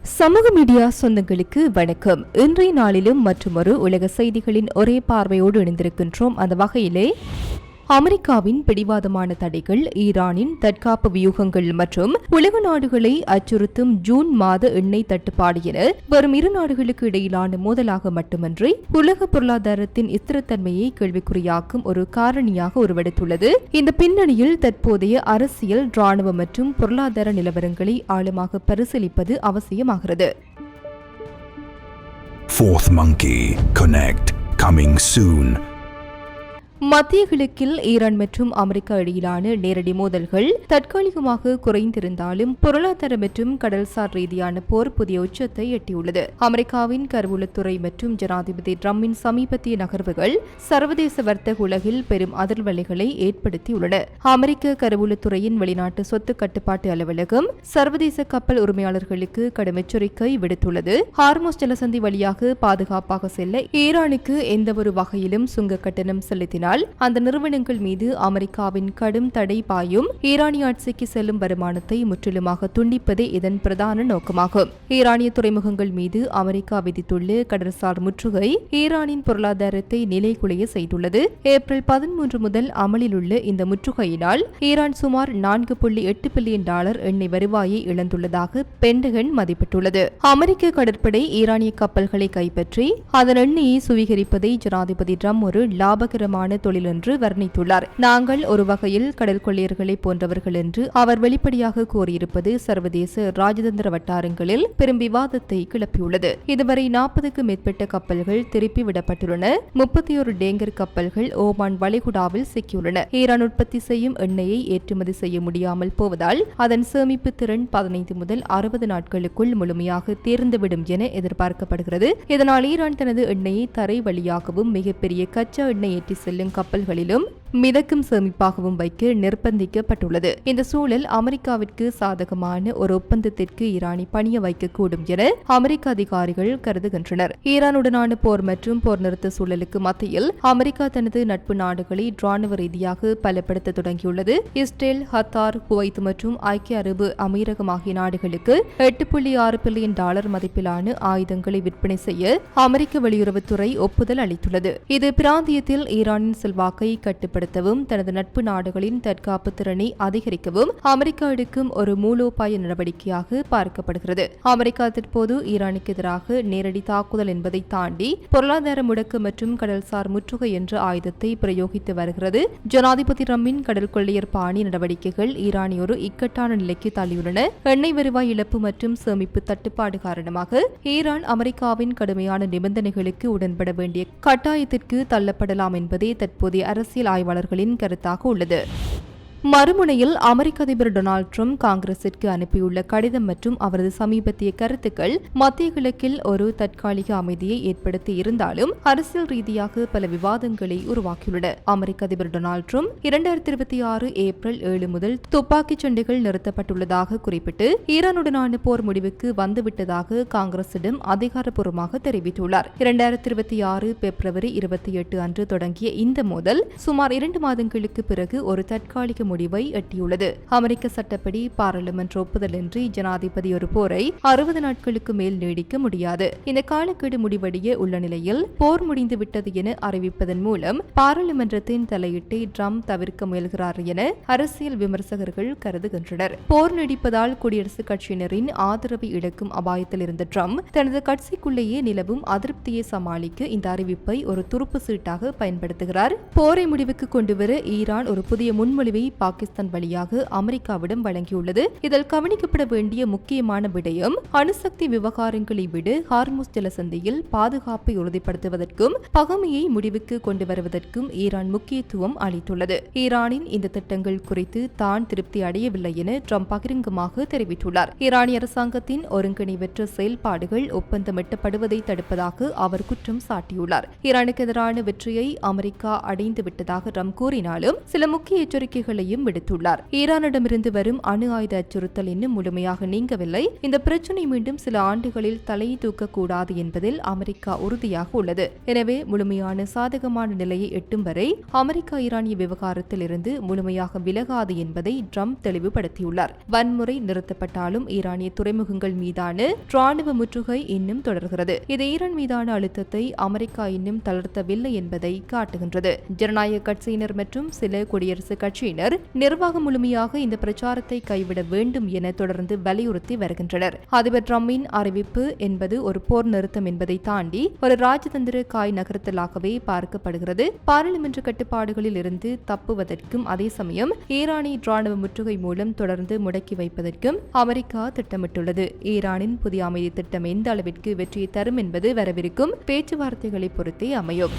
சமூக மீடியா சொந்தங்களுக்கு வணக்கம். இன்றைய நாளிலும் மற்றொரு உலக செய்திகளின் ஒரே பார்வையோடு இணைந்திருக்கின்றோம். அந்த வகையிலே அமெரிக்காவின் பிடிவாதமான தடைகள், ஈரானின் தற்காப்பு வியூகங்கள் மற்றும் உலக நாடுகளை அச்சுறுத்தும் ஜூன் மாத எண்ணெய் தட்டுப்பாடு என வரும் இரு நாடுகளுக்கு இடையிலான மோதலாக மட்டுமன்றி உலக பொருளாதாரத்தின் ஸ்திரத்தன்மையை கேள்விக்குறியாக்கும் ஒரு காரணியாக உருவெடுத்துள்ளது. இந்த பின்னணியில் தற்போதைய அரசியல், ராணுவ மற்றும் பொருளாதார நிலவரங்களை ஆழமாக பரிசீலிப்பது அவசியமாகிறது. Fourth Monkey Connect coming soon. மத்திய கிழக்கில் ஈரான் மற்றும் அமெரிக்கா இடையிலான நேரடி மோதல்கள் தற்காலிகமாக குறைந்திருந்தாலும் பொருளாதார மற்றும் கடல்சார் ரீதியான போர் புதிய உச்சத்தை எட்டியுள்ளது. அமெரிக்காவின் கருவூலத்துறை மற்றும் ஜனாதிபதி டிரம்பின் சமீபத்திய நகர்வுகள் சர்வதேச வர்த்தக உலகில் பெரும் அதிர்வலைகளை ஏற்படுத்தியுள்ளன. அமெரிக்க கருவூலத்துறையின் வெளிநாட்டு சொத்து கட்டுப்பாட்டு அலுவலகம் சர்வதேச கப்பல் உரிமையாளர்களுக்கு கடும் எச்சரிக்கை விடுத்துள்ளது. ஹார்மோஸ் ஜலசந்தி வழியாக பாதுகாப்பாக செல்ல ஈரானுக்கு எந்தவொரு வகையிலும் சுங்க கட்டணம் செலுத்தினார் அந்த நிறுவனங்கள் மீது அமெரிக்காவின் கடும் தடை பாயும். ஈரானிய ஆட்சிக்கு செல்லும் வருமானத்தை முற்றிலுமாக துண்டிப்பதே இதன் பிரதான நோக்கமாகும். ஈரானிய துறைமுகங்கள் மீது அமெரிக்கா விதித்துள்ள கடற்சார் முற்றுகை ஈரானின் பொருளாதாரத்தை நிலைகுலைய செய்துள்ளது. ஏப்ரல் 13 முதல் அமலில் உள்ள இந்த முற்றுகையினால் ஈரான் சுமார் $4.8 பில்லியன் எண்ணெய் வருவாயை இழந்துள்ளதாக பென்டகன் மதிப்பிட்டுள்ளது. அமெரிக்க கடற்படை ஈரானிய கப்பல்களை கைப்பற்றி அதன் எண்ணெயை சுவீகரிப்பதை ஜனாதிபதி டிரம்ப் ஒரு லாபகரமான தொழில் என்று வர்ணித்துள்ளார். நாங்கள் ஒரு வகையில் கடல் கொள்ளையர்களை போன்றவர்கள் என்று அவர் வெளிப்படையாக கூறியிருப்பது சர்வதேச ராஜதந்திர வட்டாரங்களில் பெரும் விவாதத்தை கிளப்பியுள்ளது. இதுவரை 40க்கும் மேற்பட்ட கப்பல்கள் திருப்பி விடப்பட்டுள்ளன. 31 டேங்கர் கப்பல்கள் ஓமான் வளைகுடாவில் சிக்கியுள்ளன. ஈரான் உற்பத்தி செய்யும் எண்ணெயை ஏற்றுமதி செய்ய முடியாமல் போவதால் அதன் சேமிப்பு திறன் 15 முதல் 60 நாட்களுக்குள் முழுமையாக தேர்ந்துவிடும் என எதிர்பார்க்கப்படுகிறது. இதனால் ஈரான் தனது எண்ணெயை தரை வழியாகவும் மிகப்பெரிய கச்சா எண்ணெய் ஏற்றி செல்லும் கப்பல்களிலும் மிதக்கும் சேமிப்பாகவும் வைக்க நிர்பந்திக்கப்பட்டுள்ளது. இந்த சூழல் அமெரிக்காவிற்கு சாதகமான ஒரு ஒப்பந்தத்திற்கு ஈரானை பணிய வைக்கக்கூடும் என அமெரிக்க அதிகாரிகள் கருதுகின்றனர். ஈரானுடனான போர் மற்றும் போர் நிறுத்த சூழலுக்கு மத்தியில் அமெரிக்கா தனது நட்பு நாடுகளை ராணுவ ரீதியாக பலப்படுத்த தொடங்கியுள்ளது. இஸ்ரேல், கத்தார், குவைத் மற்றும் ஐக்கிய அரபு அமீரகம் ஆகிய நாடுகளுக்கு $8.6 பில்லியன் மதிப்பிலான ஆயுதங்களை விற்பனை செய்ய அமெரிக்க வெளியுறவுத்துறை ஒப்புதல் அளித்துள்ளது. இது பிராந்தியத்தில் ஈரானின் செல்வாக்கை கட்டுப்படுத்தவும் தனது நட்பு நாடுகளின் தற்காப்பு திறனை அதிகரிக்கவும் அமெரிக்கா எடுக்கும் ஒரு மூலோபாய நடவடிக்கையாக பார்க்கப்படுகிறது. அமெரிக்கா தற்போது ஈரானுக்கு எதிராக நேரடி தாக்குதல் என்பதை தாண்டி பொருளாதார முடக்கு மற்றும் கடல்சார் முற்றுகை என்ற ஆயுதத்தை பிரயோகித்து வருகிறது. ஜனாதிபதி டிரம்பின் கடல் கொள்ளையர் பாணி நடவடிக்கைகள் ஈரானை ஒரு இக்கட்டான நிலைக்கு தள்ளியுள்ளன. எண்ணெய் வருவாய் இழப்பு மற்றும் சேமிப்பு தட்டுப்பாடு காரணமாக ஈரான் அமெரிக்காவின் கடுமையான நிபந்தனைகளுக்கு உடன்பட வேண்டிய கட்டாயத்திற்கு தள்ளப்படலாம் என்பதே தற்போதைய அரசியல் ஆய்வாளர்களின் கருத்தாக உள்ளது. மறுமுனையில் அமெரிக்க அதிபர் டொனால்ட் ட்ரம்ப் காங்கிரசிற்கு அனுப்பியுள்ள கடிதம் மற்றும் அவரது சமீபத்திய கருத்துக்கள் மத்திய கிழக்கில் ஒரு தற்காலிக அமைதியை ஏற்படுத்தி இருந்தாலும் அரசியல் ரீதியாக பல விவாதங்களை உருவாக்கியுள்ளன. அமெரிக்க அதிபர் டொனால்ட் ட்ரம்ப் 2026 ஏப்ரல் 7 முதல் துப்பாக்கிச் சண்டைகள் நிறுத்தப்பட்டுள்ளதாக குறிப்பிட்டு ஈரானுடனான போர் முடிவுக்கு வந்துவிட்டதாக காங்கிரசிடம் அதிகாரப்பூர்வமாக தெரிவித்துள்ளார். 2026 பிப்ரவரி 28 அன்று தொடங்கிய இந்த மோதல் சுமார் 2 மாதங்களுக்கு பிறகு ஒரு தற்காலிக முடிவை எட்டியுள்ளது. அமெரிக்க சட்டப்படி பாராளுமன்ற ஒப்புதலின்றி ஜனாதிபதி ஒரு போரை 60 நாட்களுக்கு மேல் நீடிக்க முடியாது. இந்த காலக்கெடு முடிவடைய உள்ள நிலையில் போர் முடிந்துவிட்டது என அறிவிப்பதன் மூலம் பாராளுமன்றத்தின் தலையீட்டை ட்ரம்ப் தவிர்க்க முயல்கிறார் என அரசியல் விமர்சகர்கள் கருதுகின்றனர். போர் நீடிப்பதால் குடியரசுக் கட்சியினரின் ஆதரவை இழக்கும் அபாயத்தில் இருந்த ட்ரம்ப் தனது கட்சிக்குள்ளேயே நிலவும் அதிருப்தியை சமாளிக்க இந்த அறிவிப்பை ஒரு துருப்பு சீட்டாக பயன்படுத்துகிறார். போரை முடிவுக்கு கொண்டுவர ஈரான் ஒரு புதிய முன்மொழிவை பாகிஸ்தான் வழியாக அமெரிக்காவிடம் வழங்கியுள்ளது. இதில் கவனிக்கப்பட வேண்டிய முக்கியமான விடயம் அணுசக்தி விவகாரங்களை விட ஹார்முஸ் ஜலசந்தியில் பாதுகாப்பை உறுதிப்படுத்துவதற்கும் பகைமையை முடிவுக்கு கொண்டு வருவதற்கும் ஈரான் முக்கியத்துவம் அளித்துள்ளது. ஈரானின் இந்த திட்டங்கள் குறித்து தான் திருப்தி அடையவில்லை என ட்ரம்ப் பகிரங்கமாக தெரிவித்துள்ளார். ஈரானிய அரசாங்கத்தின் ஒருங்கிணைவற்ற செயல்பாடுகள் ஒப்பந்தம் எட்டப்படுவதை தடுப்பதாக அவர் குற்றம் சாட்டியுள்ளார். ஈரானுக்கு எதிரான வெற்றியை அமெரிக்கா அடைந்து விட்டதாக ட்ரம்ப் கூறினாலும் சில முக்கிய எச்சரிக்கைகளையும் அழைப்பையும் விடுத்துள்ளார். ஈரானிடமிருந்து வரும் அணு ஆயுத அச்சுறுத்தல் இன்னும் முழுமையாக நீங்கவில்லை. இந்த பிரச்சினை மீண்டும் சில ஆண்டுகளில் தலை தூக்கக்கூடாது என்பதில் அமெரிக்கா உறுதியாக உள்ளது. எனவே முழுமையான சாதகமான நிலையை எட்டும் வரை அமெரிக்கா ஈரானிய விவகாரத்தில் இருந்து முழுமையாக விலகாது என்பதை ட்ரம்ப் தெளிவுபடுத்தியுள்ளார். வன்முறை நிறுத்தப்பட்டாலும் ஈரானிய துறைமுகங்கள் மீதான ராணுவ முற்றுகை இன்னும் தொடர்கிறது. இது ஈரான் மீதான அழுத்தத்தை அமெரிக்கா இன்னும் தளர்த்தவில்லை என்பதை காட்டுகின்றது. ஜனநாயக கட்சியினர் மற்றும் சில குடியரசுக் கட்சியினர் நிர்வாகம் முழுமையாக இந்த பிரச்சாரத்தை கைவிட வேண்டும் என தொடர்ந்து வலியுறுத்தி வருகின்றனர். அதிபர் ட்ரம்பின் அறிவிப்பு என்பது ஒரு போர் நிறுத்தம் என்பதை தாண்டி ஒரு ராஜதந்திர காய் நகர்த்தலாகவே பார்க்கப்படுகிறது. பாராளுமன்ற கட்டுப்பாடுகளில் இருந்து தப்புவதற்கும் அதே சமயம் ஈரானை ராணுவ முற்றுகை மூலம் தொடர்ந்து முடக்கி வைப்பதற்கும் அமெரிக்கா திட்டமிட்டுள்ளது. ஈரானின் புதிய அமைதி திட்டம் எந்த அளவிற்கு வெற்றியை தரும் என்பது வரவிருக்கும் பேச்சுவார்த்தைகளை பொறுத்தே அமையும்.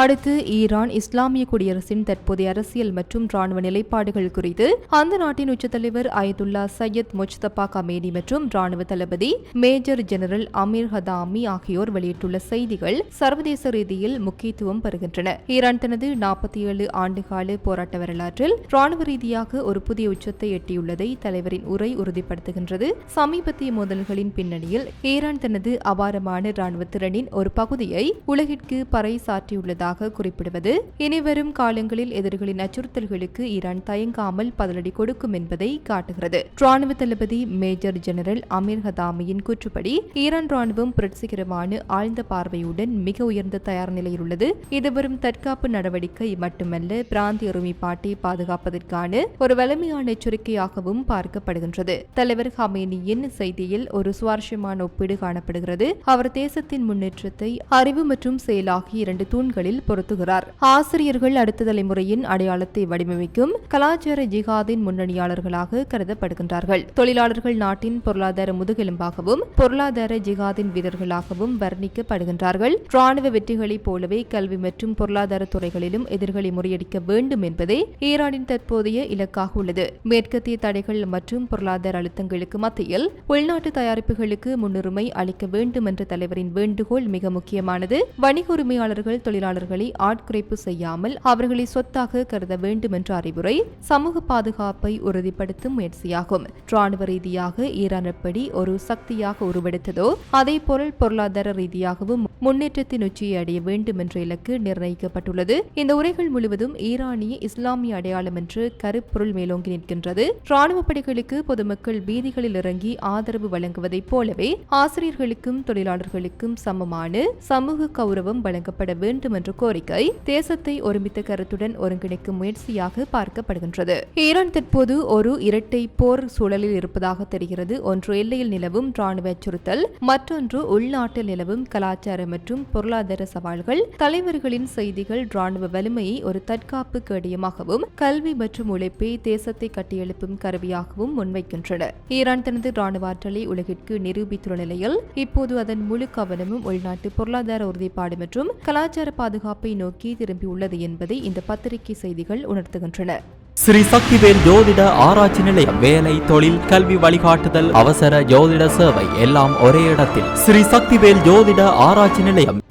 அடுத்து ஈரான் இஸ்லாமிய குடியரசின் தற்போதைய அரசியல் மற்றும் ராணுவ நிலைப்பாடுகள் குறித்து அந்த நாட்டின் உச்சத்தலைவர் அயதுல்லா சையத் முஜ்தபா கமேனி மற்றும் ராணுவ தளபதி மேஜர் ஜெனரல் அமீர் ஹதாமி ஆகியோர் வெளியிட்டுள்ள செய்திகள் சர்வதேச ரீதியில் முக்கியத்துவம் பெறுகின்றன. ஈரான் தனது 47 ஆண்டுகால போராட்ட வரலாற்றில் ராணுவ ரீதியாக ஒரு புதிய உச்சத்தை எட்டியுள்ளதை தலைவரின் உரை உறுதிப்படுத்துகின்றது. சமீபத்திய மோதல்களின் பின்னணியில் ஈரான் தனது அபாரமான ராணுவ திறனின் ஒரு பகுதியை உலகிற்கு பறைசாற்றியுள்ளதாக குறிப்பிடுவது இனிவரும் காலங்களில் எதிரிகளின் அச்சுறுத்தல்களுக்கு ஈரான் தயங்காமல் பதிலடி கொடுக்கும் என்பதை காட்டுகிறது. ராணுவ தளபதி மேஜர் ஜெனரல் அமீர் ஹதாமியின் கூற்றுப்படி ஈரான் ராணுவம் புரட்சிகரமான ஆழ்ந்த பார்வையுடன் மிக உயர்ந்த தயார் நிலையில் உள்ளது. இது வெறும் தற்காப்பு நடவடிக்கை மட்டுமல்ல, பிராந்திய ஒருமைப்பாட்டை பாதுகாப்பதற்கான ஒரு வலிமையான எச்சரிக்கையாகவும் பார்க்கப்படுகின்றது. தலைவர் ஹமேனியின் செய்தியில் ஒரு சுவாரஸ்யமான ஒப்பீடு காணப்படுகிறது. அவர் தேசத்தின் முன்னேற்றத்தை அறிவு மற்றும் செயல் ஆகிய 2 தூண்களில் பொருத்துகிறார். ஆசிரியர்கள் அடுத்த தலைமுறையின் அடையாளத்தை வடிவமைக்கும் கலாச்சார ஜிகாதின் முன்னணியாளர்களாக கருதப்படுகின்றார்கள். தொழிலாளர்கள் நாட்டின் பொருளாதார முதுகெலும்பாகவும் பொருளாதார ஜிகாதின் வீரர்களாகவும் வர்ணிக்கப்படுகின்றார்கள். ராணுவ வெற்றிகளைப் போலவே கல்வி மற்றும் பொருளாதார துறைகளிலும் எதிர்களை முறியடிக்க வேண்டும் என்பதே ஈரானின் தற்போதைய இலக்காக உள்ளது. மேற்கத்திய தடைகள் மற்றும் பொருளாதார அழுத்தங்களுக்கு மத்தியில் உள்நாட்டு தயாரிப்புகளுக்கு முன்னுரிமை அளிக்க வேண்டும் என்ற தலைவரின் வேண்டுகோள் மிக முக்கியமானது. வணிக உரிமையாளர்கள் தொழிலாளர்களை ஆட்குறைப்பு செய்யாமல் அவர்களை சொத்தாக கருத வேண்டும் என்ற அறிவுரை சமூக பாதுகாப்பை உறுதிப்படுத்தும் முயற்சியாகும். ராணுவ ரீதியாக ஈரான் எப்படி ஒரு சக்தியாக உருவெடுத்ததோ அதே பொருள் பொருளாதார ரீதியாகவும் முன்னேற்றத்தின் உச்சியை அடைய வேண்டும் என்ற இலக்கு நிர்ணயிக்கப்பட்டுள்ளது. இந்த உரைகள் முழுவதும் ஈரானிய இஸ்லாமிய அடையாளம் என்று கருப்பொருள் மேலோங்கி நிற்கின்றது. ராணுவ படைகளுக்கு பொதுமக்கள் வீதிகளில் இறங்கி ஆதரவு வழங்குவதைப் போலவே ஆசிரியர்களுக்கும் தொழிலாளர்களுக்கும் சமமான சமூக கௌரவம் வழங்கப்பட வேண்டும் என்ற கோரிக்கை தேசத்தை ஒருமித்த கருத்துடன் ஒருங்கிணைக்கும் முயற்சியாக பார்க்கப்படுகின்றது. ஈரான் தற்போது ஒரு இரட்டை போர் சூழலில் இருப்பதாக தெரிகிறது. ஒன்று எல்லையில் நிலவும் ராணுவ அச்சுறுத்தல், மற்றொன்று உள்நாட்டில் நிலவும் கலாச்சார மற்றும் பொருளாதார சவால்கள். தலைவர்களின் செய்திகள் ராணுவ வலிமையை ஒரு தற்காப்பு கேடயமாகவும் கல்வி மற்றும் உழைப்பை தேசத்தை கட்டியெழுப்பும் கருவியாகவும் முன்வைக்கின்றன. ஈரான் தனது ராணுவ ஆற்றலை உலகிற்கு நிரூபித்துள்ள நிலையில் இப்போது அதன் முழு கவனமும் உள்நாட்டு பொருளாதார உறுதிப்பாடு மற்றும் கலாச்சார பாதுகாப்பை நோக்கி திரும்பியுள்ளது என்பதை இந்த பத்திரிகை செய்திகள் உணர்த்துகின்றன. ஸ்ரீ சக்திவேல் ஜோதிட ஆராய்ச்சி நிலையம். வேலை, தொழில், கல்வி வழிகாட்டுதல், அவசர ஜோதிட சேவை எல்லாம் ஒரே இடத்தில். ஸ்ரீ சக்திவேல் ஜோதிட ஆராய்ச்சி நிலையம்.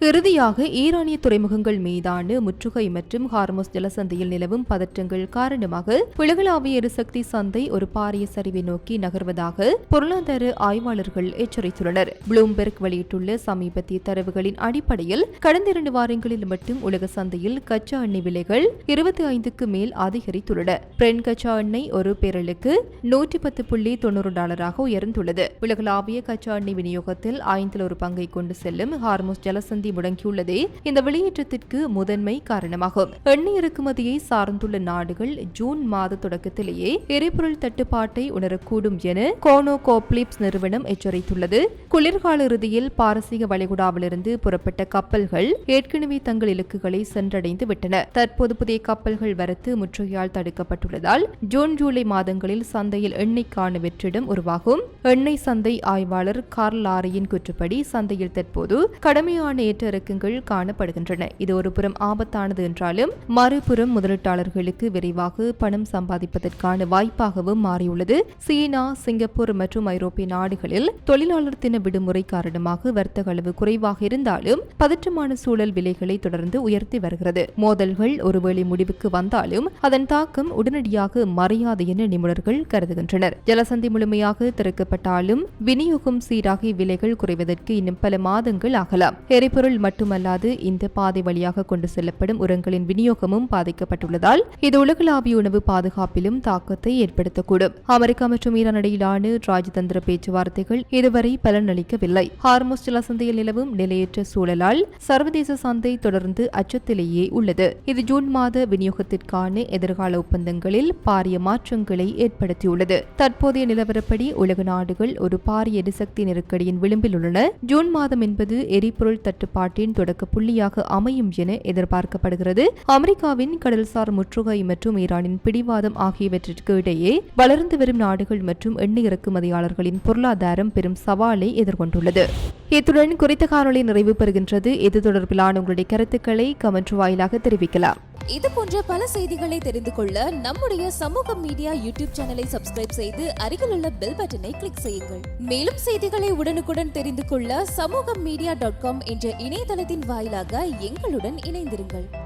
இறுதியாக ஈரானிய துறைமுகங்கள் மீதான முற்றுகை மற்றும் ஹார்முஸ் ஜலசந்தையில் நிலவும் பதற்றங்கள் காரணமாக உலகளாவிய எரிசக்தி சந்தை ஒரு பாரிய சரிவை நோக்கி நகர்வதாக பொருளாதார ஆய்வாளர்கள் எச்சரித்துள்ளனர். ப்ளூம்பெர்க் வெளியிட்டுள்ள சமீபத்திய தரவுகளின் அடிப்படையில் கடந்த 2 வாரங்களில் மட்டும் உலக சந்தையில் கச்சா எண்ணெய் விலைகள் 25க்கு மேல் அதிகரித்துள்ளன. பிரெண்ட் கச்சா எண்ணெய் ஒரு பேரலுக்கு $110.90 உயர்ந்துள்ளது. உலகளாவிய கச்சா எண்ணெய் விநியோகத்தில் 1/5 பங்கை கொண்டு செல்லும் ஹார்முஸ் ஜலசந்தி முடங்கியுள்ளதே இந்த வெளியேற்றத்திற்கு முதன்மை காரணமாகும். எண்ணெய் இறக்குமதியை சார்ந்துள்ள நாடுகள் ஜூன் மாத தொடக்கத்திலேயே எரிபொருள் தட்டுப்பாட்டை உணரக்கூடும் என கோனோகோப்லிப்ஸ் நிறுவனம் எச்சரித்துள்ளது. குளிர்கால இறுதியில் பாரசீக வளைகுடாவிலிருந்து புறப்பட்ட கப்பல்கள் ஏற்கனவே தங்கள் இலக்குகளை சென்றடைந்து விட்டன. தற்போது புதிய கப்பல்கள் வரத்து முற்றுகையால் தடுக்கப்பட்டுள்ளதால் ஜூன் ஜூலை மாதங்களில் சந்தையில் எண்ணெய்க்கான வெற்றிடம் உருவாகும். எண்ணெய் சந்தை ஆய்வாளர் கார்ல் லாரியின் கூற்றுப்படி சந்தையில் தற்போது கடுமையான ஏற்ற இறக்கங்கள் காணப்படுகின்றன. இது ஒரு புறம் ஆபத்தானது என்றாலும் மறுபுறம் முதலீட்டாளர்களுக்கு விரைவாக பணம் சம்பாதிப்பதற்கான வாய்ப்பாகவும் மாறியுள்ளது. சீனா, சிங்கப்பூர் மற்றும் ஐரோப்பிய நாடுகளில் தொழிலாளர் தின விடுமுறை காரணமாக வர்த்தக அளவு குறைவாக இருந்தாலும் பதற்றமான சூழல் விலைகளை தொடர்ந்து உயர்த்தி வருகிறது. மோதல்கள் ஒருவேளை முடிவுக்கு வந்தாலும் அதன் தாக்கம் உடனடியாக மறையாது என நிபுணர்கள் கருதுகின்றனர். ஜலசந்தி முழுமையாக திறக்கப்பட்டாலும் விநியோகம் சீராகி விலைகள் குறைவதற்கு இன்னும் பல மாதங்கள் ஆகலாம். எரிபொருள் மட்டுமல்லாது இந்த பாதை வழியாக கொண்டு செல்லப்படும் உரங்களின் விநியோகமும் பாதிக்கப்பட்டுள்ளதால் இது உலகளாவிய உணவு பாதுகாப்பிலும் தாக்கத்தை ஏற்படுத்தக்கூடும். அமெரிக்கா மற்றும் ஈரான் இடையிலான ராஜதந்திர பேச்சுவார்த்தைகள் இதுவரை பலனளிக்கவில்லை. ஹார்முஸ் ஜலசந்தையில் நிலவும் நிலையற்ற சூழலால் சர்வதேச சந்தை தொடர்ந்து அச்சத்திலேயே உள்ளது. இது ஜூன் மாத விநியோகத்திற்கான எதிர்கால ஒப்பந்தங்களில் பாரிய மாற்றங்களை ஏற்படுத்தியுள்ளது. தற்போதைய நிலவரப்படி உலக நாடுகள் ஒரு பாரிய எரிசக்தி நெருக்கடியின் விளிம்பில் உள்ளன. ஜூன் மாதம் என்பது எரிபொருள் தட்டுப்பாட்டின் தொடக்க புள்ளியாக அமையும் என எதிர்பார்க்கப்படுகிறது. அமெரிக்காவின் கடல்சார் முற்றுகை மற்றும் ஈரானின் பிடிவாதம் ஆகியவற்றிற்கு இடையே வளர்ந்து வரும் நாடுகள் மற்றும் எண்ணெய் இறக்குமதியாளர்களின் பொருளாதாரம் பெரும் சவாலை எதிர்கொண்டுள்ளது. இத்துடன் குறித்த காணொளி நிறைவு பெறுகின்றது. இது தொடர்பிலான உங்களுடைய கருத்துக்களை கமெண்ட் வாயிலாக தெரிவிக்கலாம். இது போன்ற பல செய்திகளை தெரிந்து கொள்ள நம்முடைய சமூக மீடியா யூடியூப் சேனலை சப்ஸ்கிரைப் செய்து அருகிலுள்ள பெல் பட்டனை கிளிக் செய்யுங்கள். மேலும் செய்திகளை உடனுக்குடன் தெரிந்து கொள்ள சமூகமீடியா.com என்ற இணையதளத்தின் வாயிலாக எங்களுடன் இணைந்திருங்கள்.